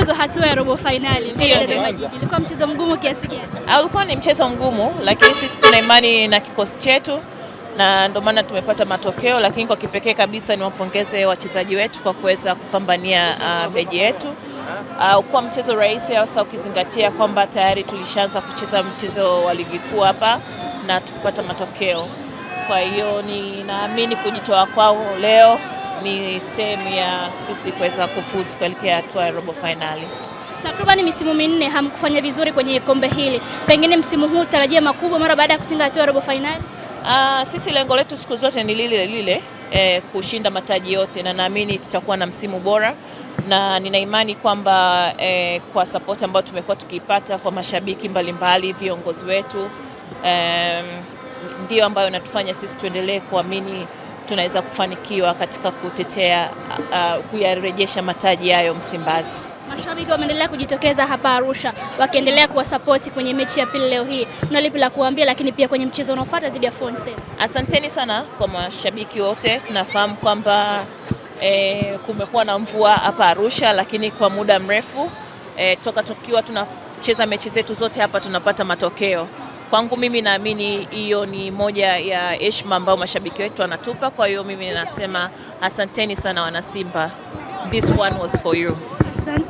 mchezo hatua ya robo finali. Ilikuwa mchezo mgumu kiasi gani? Ulikuwa ni mchezo mgumu, lakini sisi tuna imani na kikosi chetu na ndio maana tumepata matokeo, lakini kwa kipekee kabisa niwapongeze wachezaji wetu kwa kuweza kupambania beji yetu. Kwa mchezo rahisi hasa ukizingatia kwamba tayari tulishaanza kucheza mchezo wa ligi kuu hapa na tukapata matokeo. Kwa hiyo ninaamini kujitoa kwao leo ni sehemu ya sisi kuweza kufuzu kuelekea hatua ya robo finali. Takriban misimu minne hamkufanya vizuri kwenye kombe hili. Pengine msimu huu tarajia makubwa mara baada ya kutinga hatua ya robo finali? Sisi lengo letu siku zote ni lile kushinda mataji yote, na naamini tutakuwa na msimu bora, na nina imani kwamba kwa support ambayo tumekuwa tukipata kwa mashabiki mbalimbali, viongozi wetu ndio ambayo natufanya sisi tuendelee kuamini tunaweza kufanikiwa katika kutetea kuyarejesha mataji hayo Msimbazi. Mashabiki wameendelea kujitokeza hapa Arusha wakiendelea kuwasupport kwenye mechi ya pili leo hii. Una lipi la kuambia, lakini pia kwenye mchezo unaofuata dhidi ya Fontaine? Asanteni sana kwa mashabiki wote. Tunafahamu kwamba kumekuwa na mvua hapa Arusha, lakini kwa muda mrefu toka tukiwa tunacheza mechi zetu zote hapa tunapata matokeo. Kwangu mimi naamini hiyo ni moja ya heshima ambayo mashabiki wetu wanatupa. Kwa hiyo mimi nasema asanteni sana wana Simba. This one was for you. Asante.